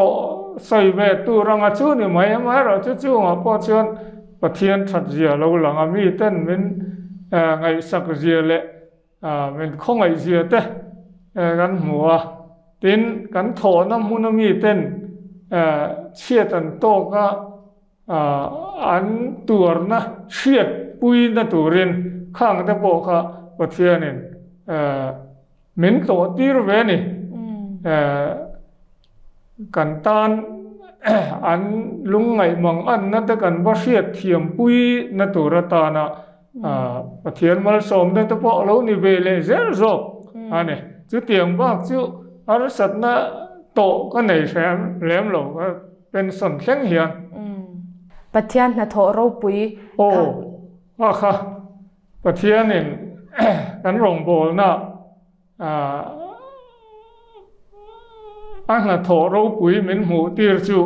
ใส่เวตูรังจูนี่ไม่เราจู่พอเชิญปะเทียนทัดเจียเราหลังมีเต้นมันไงสักเจียเละมันคงไอเจียเตะกันหัว ตินกันโถน้ำมุนมีเต้นเชียตันโตก็อันตัวนะเชียดปุยนะตัวเรียนข้างตะโปค่ะประเทศนี่เหม็นโตตีรเวนี่กันตานอันลุงไงมังอันนั่นแต่กันว่าเชียดเทียมปุยนะตัวรตานะประเทศมาสมนั่นตะโปเรานี่เวเลเซลโซอันนี้จุดเตียงบ้างจุอารสัตนะโตก็ในแสมแหลมหลงก็เป็นส่วนเชียงเหียนประเทศนะโถเราปุยโอ้ว่าค่ะประเทศนี่กันหลงโบนะอันนั้นโถเราปุยเหม็นหูตีร์จู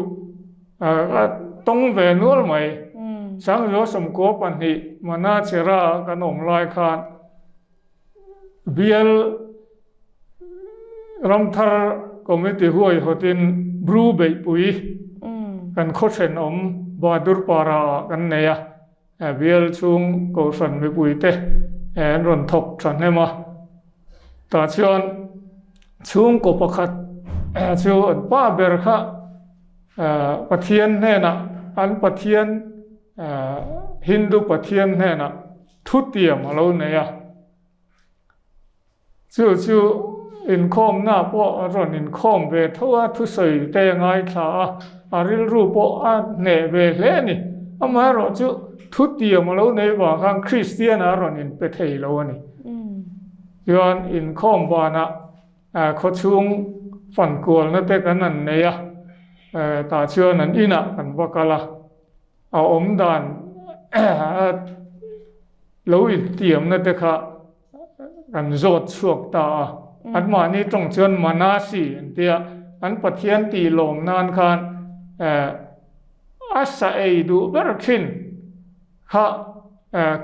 ต้องเวนัวไหมสังโยสมโกปันหิมานาเชรากันอมลายคานเบียลรำทาร์ก็ไม่ติหัวหัวตินบรูเบยปุยกันโคเชนอมบาดูร์ปารากันเนียเบียลชุงก็สันไม่ปุยเตรอนทบสันเนมาตาชวนชุงก็ประคัดชวนป้าเบรค่ะปะเทียนเนนะอันปะเทียนฮินดูปะเทียนเนนะทุติยมาแล้วเนียชูอินคอมหน้าพวกรอนอินคอมเวทัวทุสัยเตงไงท่าอาริลรูปอันเนเวเลนี่อามาเราจูทุติยมาแล้วในว่าข้างคริสเตียนอารอนอินเปเทยแล้วนี่ย้อนอินคอมบานะเขาชุงฝันกวลนั่นแต่กันนั่นเนี่ยตาเชื่อนั่นอินะกันว่ากะละเอาอมดานแล้วอินเตียมนั่นแต่ค่ะกันโจดสวกตาอันมานี่ต้องเชิญมานาสีเดียอันปะเทียนตีลมนานคานอาศัยดูเบรคินค่ะ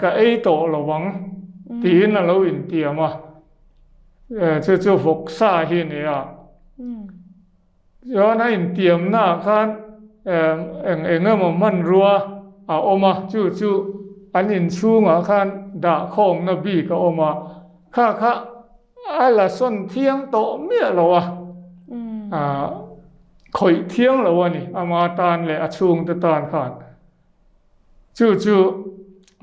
ก็ไอโตระวังตีนั่นเราอินเตียมาจะฟกซาหินเนี่ยย้อนอินเตียมหน้าคานเองมันรัวออกมาจู่อันอินชูงคานด่าของนบีก็ออกมาค่ะอะไรส่วนเที่ยงโตเมียเราข่อยเที่ยงเรานี่อามาตานเลยชุงตะตานขาดจู่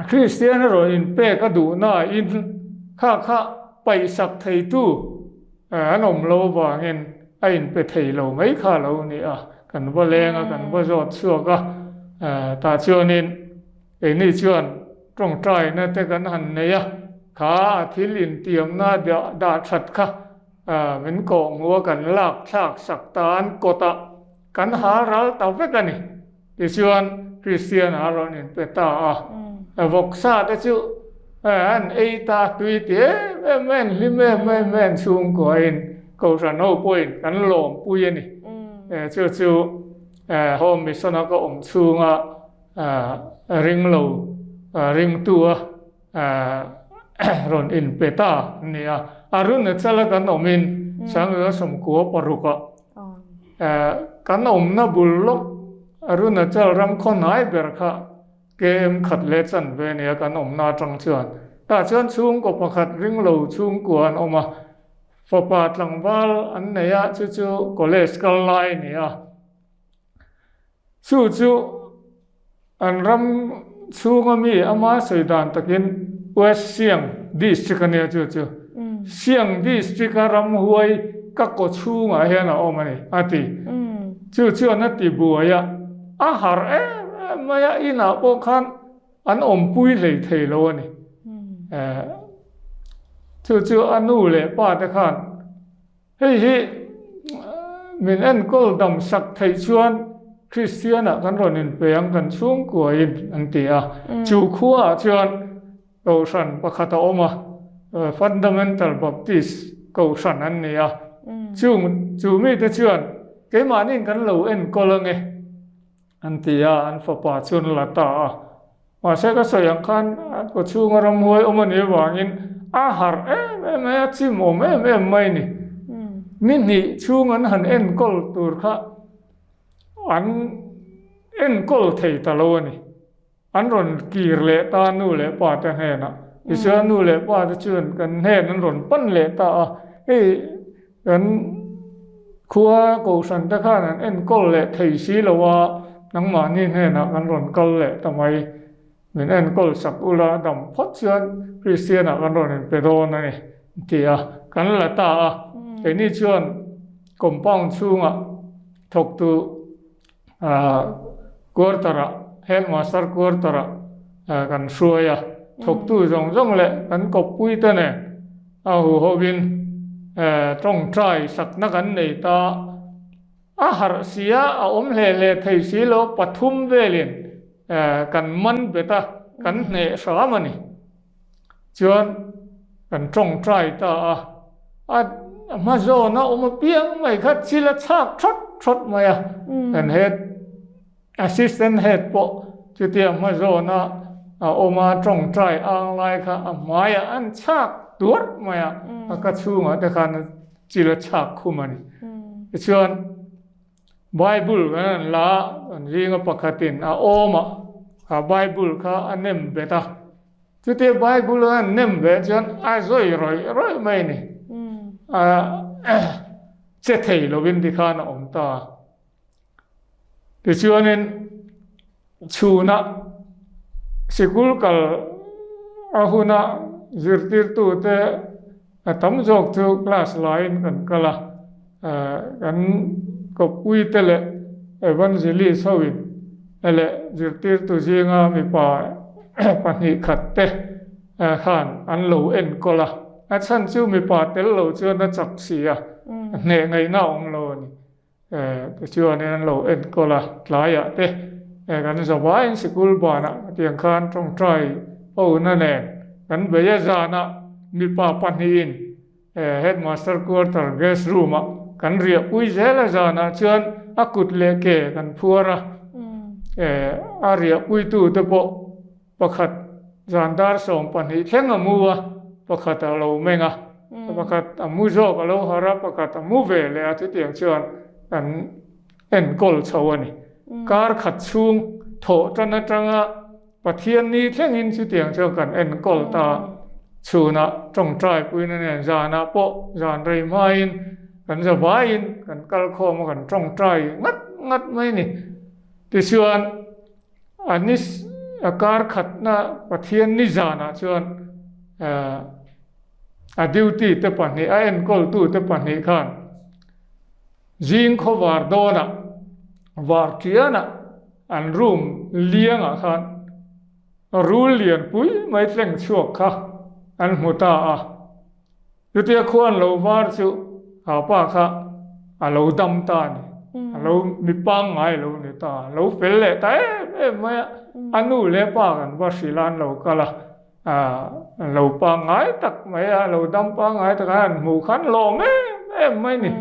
คริสเตียนเราอินเป้ก็ดูหน้าอินค่ะไปสักไทยตู้อันอมเราว่าเงินอินไปไทยเราไม่ค่ะเรานี่กันว่าแรงกันว่าจอดเชื่อก็ตาเชื่อนี่นี่เชื่อตรงใจนะแต่กันหันเนี่ยขาที่ลินเตรียมหน้าเดียดาชัดค่ะเป็นกองวัวกันลากชากสักตานกตะกันหาเราเต่าเวกันนี่ที่ชวนคริสเตียนหาเราเนี่ยเป็นตาวกซาแต่จู่อันไอตาตุยเตะแม่นลิแม่นชุงก่อนกูสันโอปุยกันหลงปุยนี่จู่โฮมมิสนาก็ชุงริงโลริงตัวรอนอินเปตาเนี่ยอารุณเจริญกันอมินสังเกตสมกัวปรุกะกันอมนับุลลกอารุณเจริญคนไหนเบรค่ะเกมขัดเล็ดสันเวเนียกันอมนาจังเชิญแต่เชิญชุงก็ประคัดริงโลชุงกวนออกมาฝาปาดหลังบาลอันเนี่ยจู่ก็เลสกันไลเนี่ยจู่อันรำชุงมีอามาสุดานตะกินเวสเซียงดิสตริกเนี่ยจู่เซียงดิสตริกรำหวยก็กดชูงเห็นเอามานี่อาทิจู่นั่นติบัวยาอาหารมาอินาโปคันอันอมปุยเลยเทโลนี่จู่อันนู้เลยป้าตะขันเฮ้ยมินเอ็นก็ดำสักไทยชวนคริสเตียนกันรอนินเปียงกันช่วงกวยอันเตียจู่ขั้วชวนกูสันประคตออกมาfundamental baptist กูสันอันนี้จู่มีแต่ชวนเกี่ยมานี่กันเหลวเอ็นก็เลยไงอันที่อันฝาปาชนละตาว่าเสกสยังคันก็ชูงรำหวยอมันนี่ว่างินอาหารไม่ชิมไม่นี่มินี่ชูงันหันเอ็นก็ตัวข้าอันเอ็นก็เทตลอนี่อันรอนกีร์เละตานูเละปาตะเฮนะอิเชนูเละปาตะชวนกันเฮนั้นรอนปั้นเละตากัน ครัวกูสันตะข้านั้นเอ็นกอลเละไทยสีละว่านังมานี่เนี่ยนะกันรอนกอลเละทำไมเหมือนเอ็นกอลสักอุลาดำพอดเชือนคริสเตียนกันรอนเปโดนั่นนี่ที่กันละตาไอ้นี่ชวนกมป้องชูงถกตูกวดตระเฮดมาสเตอร์กวดตระกันช่วยถกตูจงเลยกันกบปุยตัวเนี่ยเอาหัววินตรงใจสักนักกันในตาอาหารเสียอมเล่ไทยสีโลปฐุมเวลินกันมันเบตากันเนสามันี่จวนกันตรงใจตามาโจนะมาเปียงไม่คัดชิลชักชดมากันเฮดassistant head ปะจุดเดียมาโจนะมาตรงใจอังไลค่ะมาอันชักตัวมาก็ชูมาแต่ขันจิลชักคุมานี่ชวนไบเบิลกันละยิงปกติมาไบเบิลค่ะอันเนมเบต้าจุดที่ไบเบิลอันเนมเบจวนจอยรอยไม่นี่เจ็ดเที่ยววินที่ข้านะตาที่ชวนนั้นชูนะสิกุลกัลหุนะjirtir tu te tam jok tu class line kan kala kan ko pui te le evangelist howin ele jirtir tu jinga mi pa pani khat te khan an lo en kola a chan chu mi pa tel lo chu na chak sia ne ngai na ong lo ni chu ne an lo en kola tlaya te kan zawai sikul bana tiang khan tong trai o na neกันเบียจานะมีป้าปันหินเฮดมาสเตอร์ควอเตอร์เกสรูมกันเรียกอุ้ยเจลจานะเชิญอากุดเลเกกันพัวระอาเรียกอุ้ยตู้ตะโปประคัดจานดาร์สองปันหิเข่งมัวประคัดเราเมงประคัดมูโจกเราหารับประคัดมูเวเลยอาทิตย์อย่างเชิญกันเอ็นกอลชาวนี่การขัดชุงโถจันจังปะเทียนนี้เท่งอินสิเตียงเจ้ากันเอ็นกอลตาชูนะจงใจปุยนั่นเนี่ยจานะโปจานไรมาอินกันจะวาอินกันกัลโคมกันจงใจงัดไม่นี่ที่ชวนอันนี้อาการขัดนะปะเทียนนี้จานะชวนดิวตี้เตปันนี้เอ็นกอลตู้เตปันนี้ขันจิงขวาร์โดนะวาร์เทียนะอันรูมเลี้ยงขันรู้เลียนปุ้ยไม่เล่งชั่วค่ะอันมุตายุติควรเราวาร์ชูหาป้าค่ะเราดำตานี่เรามีปังไงเราเนี่ยตาเราเฟลเลยแต่ไม่อันนู้นเล่ป้ากันว่าสิลานเราก็ละเราปังไงตักไม่เราดำปังไงตักอันหมู่ขันหล่อไม่นี่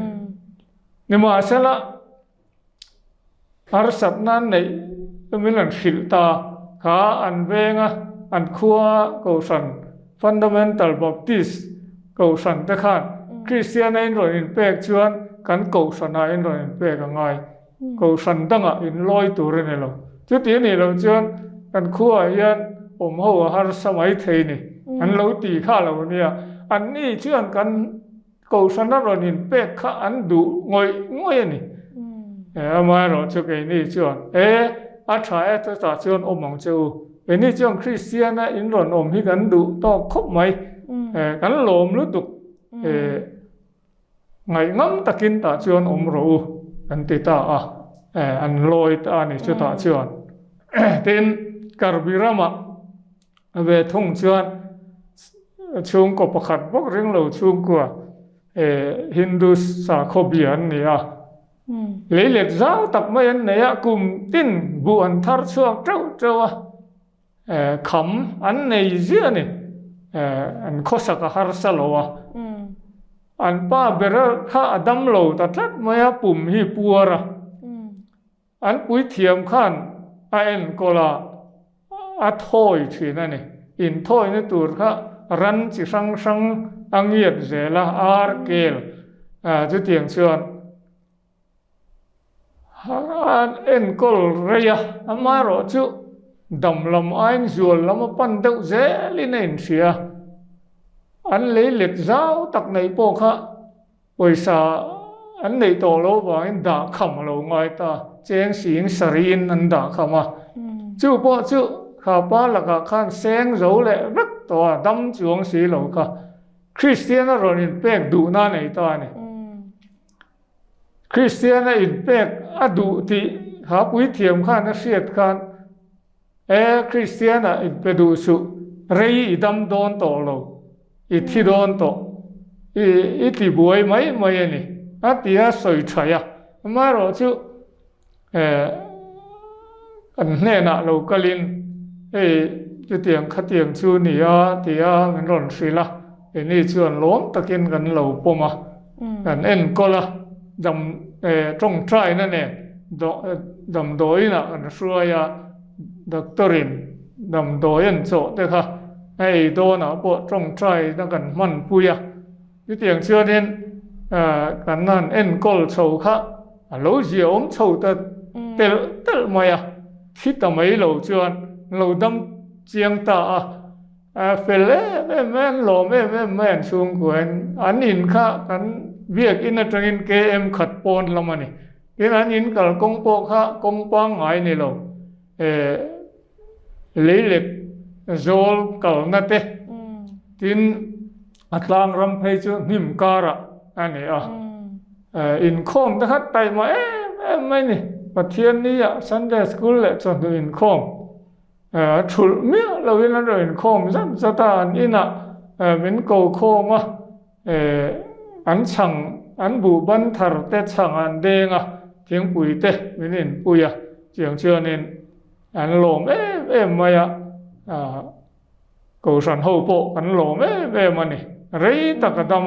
นี่มาเสร็จละอารสับนั้นเนี่ยมีหลังสิลตาข้าอันเวงอันขัวกูสัน fundamental baptist กูสันแต่ข้าคริสเตียนเองเราอินเป็กชวนกันกูสันเองเราอินเป็กง่ายกูสันตั้งอินลอยตัวเรนเราจุดนี้เราชวนกันขัวยันหัวหาสมัยเทนี่อันเราตีข้าเราเนี่ยอันนี้ชวนกันกูสันเราอินเป็กข้าอันดูง่อยนี่มาเราจะเกิดนี่ชวนอาชายจะตัดชวนมองเจ้าเป็นนี่จ้องคริสเตียนนะอินรอนที่กันดูต้องคบไหมกันหลอมรู้ตุกไงงั้มตะกินตัดชวนรู้กันติดตาอันลอยตานี่จะตัดชวนเต็นคาร์บิรามะเวทงชวนช่วงก็ประคัดพวกเรื่องเราช่วงกว่าฮินดูสาคบียนนี่เลยเล็ดเจ้าตักไม่ยันเนี่ยกลุ่มตินบุอันทาร์ช่วงเจ้าขำอันในเสียนี่อันข้อสักหาร์สโลวะอันป้าเบรข้าอดัมโลตัดไม่ยปุ่มฮีปัวระอันปุยเทียมขันเอ็นก็ละอัทอยทีนั่นนี่อินทอยนี่ตัวข้ารันจิสังอังเยียดเจล่าอาร์เกลจะเตียงชวนเอ็นกอลเรียอามาโรจูดำลำอันจวนลำปันเดาเจลินเอ็นเสียอันเลยเล็ดเจ้าตักในโปกะวิสา anh này tổ lâu và anh đã khăm lâu ngoài ta chén xiên sarin anh đã khăm à chú bộ chú khá ba là cả khan sáng dấu lệ rất to đâm chuông xí lâu cả Christian rồi in bek đủ na này ta này Christian in bek à đủ thì há quý thiềm khan nó siết khan Christian in bek đủ su rei đâm đón tổ lâu ít thi đón tổ ít thì buổi mấy mấy này tia soi chaya mà rồi chú anh nghe nã lâu kalin chú tiếng khát tiếng chú nia tia mình run xí la này chuan lom takin kan lo poma kan en kola dam trong trai na ne dam doi na kan suaya doctorin dam doi en cho te kha ai do na po trong trai na kan man puya cái tiếng chưa nên kan nan en kol chou kha lo jiom chou ta tel tel maya thít ta mai lo chuan lo dam chiang ta phèn men lo men sung quen anh in kha kan việc in a trangin ke em khat pon lamani ke an in kal kong po kha kong pa ngai ni lo leilek zol kal na te tin atlang ram phei chu nim kara ani in khom ta khat tai ma mai ni pathian ni ya Sunday school le chon in khom chul mía lâu yên anh rồi khom rất ta anh ina mình cầu khom anh chẳng anh bù ban thar te chẳng anh đen tiếng bùi te mình nên bùi tiếng chưa nên anh lồm em mày cầu sản hậu bộ anh lồm em mà này rei ta cái đam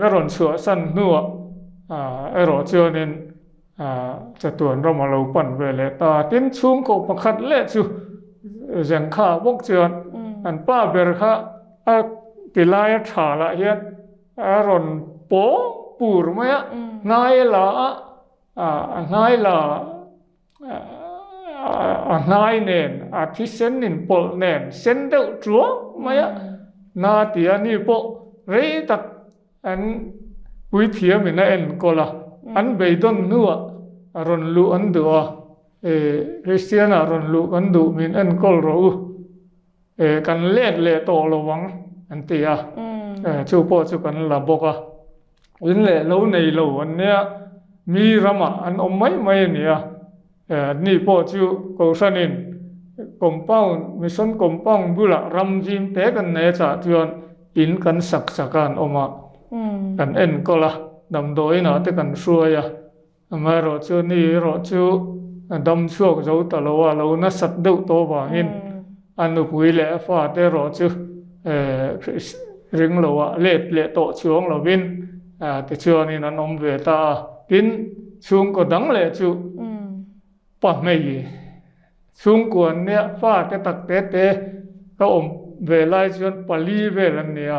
cái ròn sữa săn nua rồi chưa nênจะตัวเรามาเราปั่นไปเลยตาทิ้งชุ่มก็ประคัดเละจูยังข้าบกเจือนอันป้าเบรค่ะติลายฉาละเฮียรอนโป๊ปูรไหมนายละนายละนายเนนที่เซนนินปอลเนนเซนเดอจัวไหมนาตีอันนี้ปอเรตักอันวิธีมินะเอ็นก็ละอันเบยดอนนัวรอนลูอันดัวคริสเตียนรอนลูอันดูมินเอ็นก็รู้กันเล็ดเละโตระวังอันเตียชูปอชูกันละบอกอินเละเราในเราอันเนี้ยมีรำอันอมไม่เนี่ยนี่ปอชูกูสันินกงป้องมิสันกงป้องบุละรำจิมเตกันเนจ่าจวนอินกันสักกันออกมากันเอ็นก็ละดำโดยนะแต่กันช่วยมาเราชูนี่เราชูดำช่วงเราตลอดเราน่าสัตว์ดูตัวว่าหินอันนู้นเละฟ้าแต่เราชูริงเราเละโตช่วงเราวินแต่ช่วงนี้นั้นอมเวตากินช่วงก็ดังเละชูปะไม่ช่วงกวนเนี่ยฟ้าแต่ตักเตะก็อมเวลาชวนปลีเวลันเนี่ย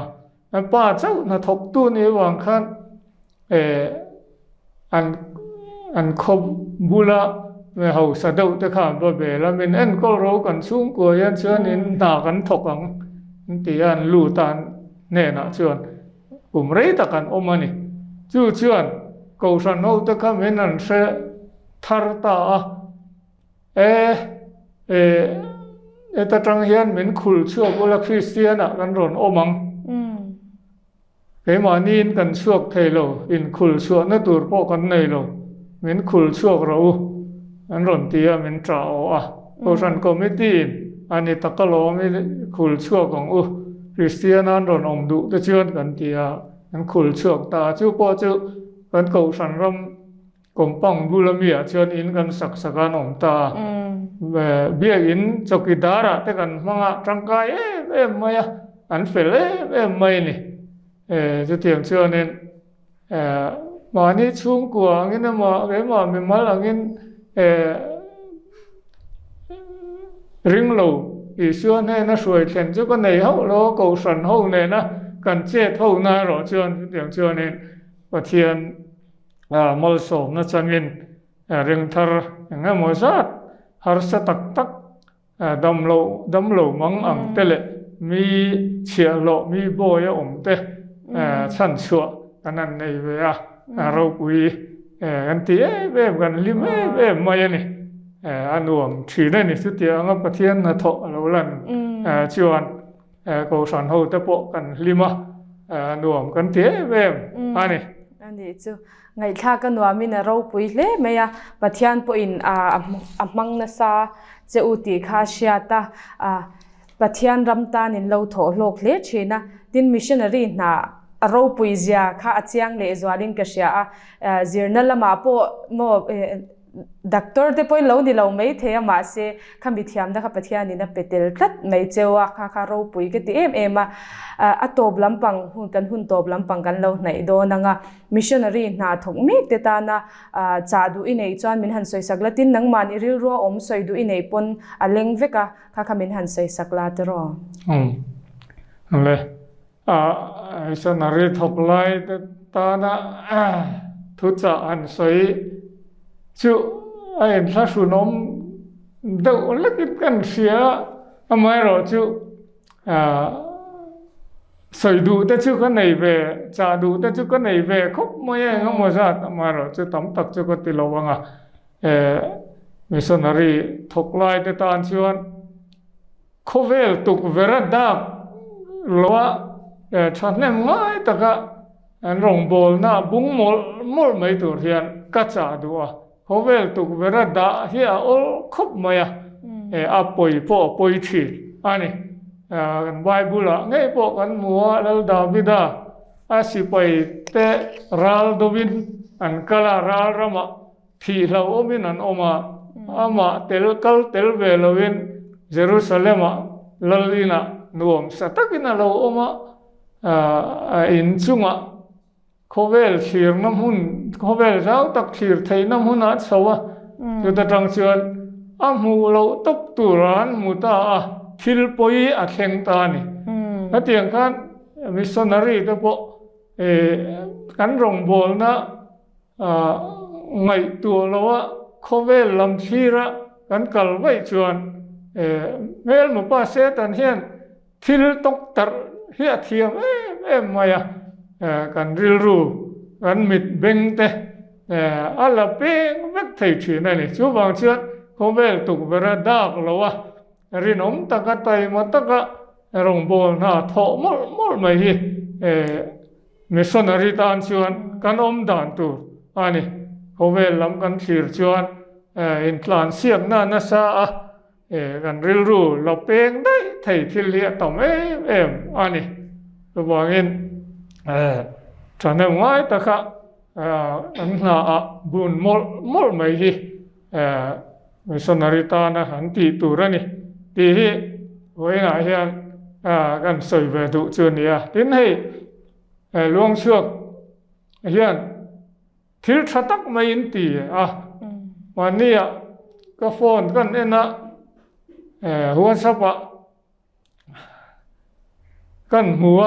ป้าเจ้าน่ะทบตู้นี้วางคันอันคบบุระเมื่อเขาสะดุดแต่ข้ามตัวเบลแล้วมันเอ็นก็รู้กันช่วงกวนยันเชื่อนินด่ากันถกอังตีอันลู่ตานเน่น่ะชวนกลุ่มเร่ตะกันอมานี่จู่ชวนกูสันโนตะข้ามนันเสทาร์ตาตะจังเฮียนเหมือนขุลชั่วบุรุษคริสเตียนกันรอนอมังเฮมานีนกันชั่วเทโลอินขุลชั่วนั่นตัวพวกกันในโลเหมือนขุลชั่วเราอันรอนเตียเหมือนเจ้าโอชันคอมมิตี้อันนี้ตะกะโลไม่ขุลชั่วของคริสเตียนนั้นรอนอมดุตะเชื่อกันเตียอันขุลชั่วตาจู่พอจู่กันกูสันรำกงปังบุลเมียเชื่ออินกันสักกันอมตาเบี้ยอินจกิดาระแต่กันมังจังกายไม่อันเฟลไม่นี่จะเตียงเชื่อเนี่ยมานี่ช่วงกว่างี้นะมาเวมาไม่มาหลังงี้ริงโลอีเชื่อเนี่ยนะสวยเห็นเจ้าก็ในเขาโลกูสันเขาเนี่ยนะกันเจ็ดเขาหน้าหล่อเชื่อเตียงเชื่อเนี่ยประเทียนมอลโซมนะจังเงินเรื่องทาร์อย่างงี้มอซัดฮาร์สตักดำโลมังอังเตเลมีเชียโลมีโบยอมเตชั้นชัวกันนั่นในเวลา เราปุยกันตีแบบกันลิมแบบมาอย่างนี้อันรวมถือได้นี่สุดที่อังประเทศนาทเราลันชวนกูสอนเขาตะปกันลิมอันรวมกันตีแบบอันนี้อันนี้จูไงท่ากันว่ามีนเราปุยเล่ไม่อะประเทศปุยมังนาซาเจ้าตีข้าเชียตาประเทศรำตานินเราถอโลกเละชีนะดินมิชชันนารีน่ะเราปุยเสียข้าอาเจียงเลจวารินกเชียจีร์นัลละมาปโมดักเตอร์เดปอยเราดิเราไม่เทียมาเสคำบิธียมได้ข้าประเทศนี้นะเป็นเตลตัดไม่เจ้าข้าเราปุยก็ตีมาอัตบลำปังหุ่นกันหุ่นตบลำปังกันเราในโดนังมิชชันนารีน่ะถกมีเตตานะจ่าดูอินเอจวนมินหันสวยสักละตินนังมันอิริรัวอมสวยดูอินเอปนเลงเวกข้ามินหันสวยสักละตรอเลยมิชชันนารีถกไล่เตตานะทุจอันสวยจูไอ้ถ้าสุนมเดาเล็กกันเสียทำไมเราจูสวยดูแต่จูก็ในเวจ่าดูแต่จูก็ในเวครบไม่ยังก็ไม่จัดทำไมเราจูทำตักจูก็ติดลวังมิชชันนารีถกไล่แต่ตอนชวนโคเวลตุกเวรดักลัวฉันเนี่ยง่ายแต่ก็อันรองบอลน่ะบุ้งมอลไม่ตัวเรียนกัจจาดัวโคเวลตุกเวรดักเฮียโอ้ครบไม่อะปอยพ่อปอยทีอันนี้กันไบเบิลไงพวกกันมัวแล้วดาวิดาสิไปเตะรัลโดวินอันกลารัลรามาที่เราอมินันอมาอามาเตลกัลเตลเวลวินเยรูซาเล็มลลินะนวมสตักินะเราอมาอินซุงะโคเวลชีร์น้ำหุ่นโคเวลเจ้าตักชีร์ไทยน้ำหุ่นอัดสวะจุดตั้งชวนมูเราตบตุรันมุตาทิลปอยอัดเซงตานี่ถ้าเตียงกันมิชชันนารีตะปกันรองบอลนะไงตัวเราว่าโคเวลลำชีระกันกัลไว้ชวนเวลมุป้าเสตันเฮียนทิลตกตัดเฮียเทียมมายกันริลรูกันมิดเบงเตอัลลเปงเวกไทยชีนั่นนี่ชูบางเชือนโคเวลตุกเวรดากเราว่ารินอมตะกะไตมาตะกะรองบอลน่ะทอมอลไม่ฮีมิชชันนารีตานชวนกันอมดานตูอันนี้โคเวลลำกันชีร์ชวนอินทลานเสียงน่าน่าซากันริลรูเราเปงได้ไทยที่เลียต่อมอันนี้ตัวบอกเงินฉันเนี่ยง่ายแต่ค่ะอันน่ะบุญมอลไม่ฮีมิชชันนารีตานะหันตีตัวนี่ที่ไว้ไหนเฮียกันสวยเวดุจนเนี่ยทีนี้หลวงเชือกเฮียนทิลชัตักไม่อินตีวันนี้ก็โฟนกันนะหัวสะปะกันหัว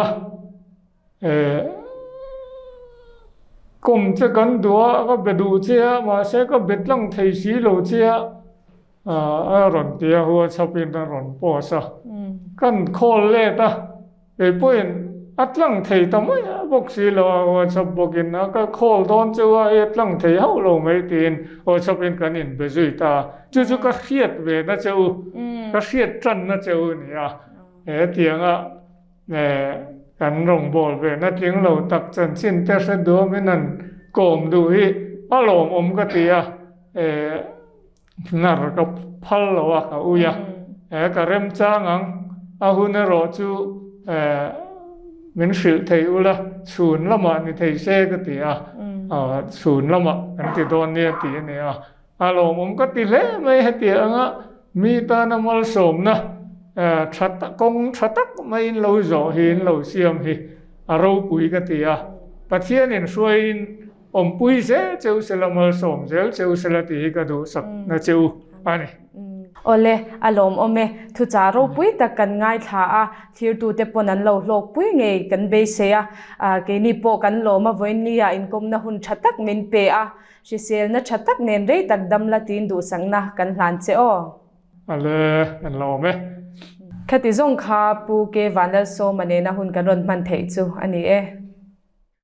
กลมจะกันตัวก็ไปดูเชียมาเสก็เบ็ดลังไทยสีโลเชียร่อนเตียหัวชอบเป็นร่อนปอสะกันโคลเลตาป่วยอัดลังไทยทำไมบอกสีโลหัวชอบบอกกินนะก็โคลตอนเจ้าอัดลังไทยเขาโลไม่ตีนหัวชอบเป็นกันอินเบจุยตาจู่ๆก็เครียดเวนะเจ้าก็เครียดจันนะเจ้าเนี่ยเตียงกันรองบอลเวนะเตียงเราตักจันสิ้นแต่สะดวกไม่นั่นโกมดูฮิอารมณ์อมกติน่ารักพัลละวะเขาอุยก็เริ่มจ้างอาหุนรอจูเหมือนสื่อไทยอุละศูนย์ละมาในไทยเซกติศูนย์ละมากันติดตอนนี้ตีเนี่ยอารมณ์ผมก็ติเล่ไม่ให้เตียงมีตานำมาสมนะชัดกงชัดไม่เราจ่อเห็นเราเสียมฮิเราปุยก็ตีประเทศนี้ช่วยปุยเจ้าเจ้าสละมาสมเจ้าสละตีก็ดูสักนะเจ้าอันนี้โอเลอารมณ์เมทุจารูปุยตะกันง่ายท่าที่ตัวเตปนันโลกปุยไงกันเบเซียเกนิโปกันโลมาวันนี้อินคมนะหุ่นชัดตักมินเปชิเซลนะชัดตักเนนเรตักดำละตีนดูสังนะกันหลานเซโออะไรกันโลไหมคติจงคาปูเกวันละโซมันเนนะหุ่นกันรอนมันเทจูอันนี้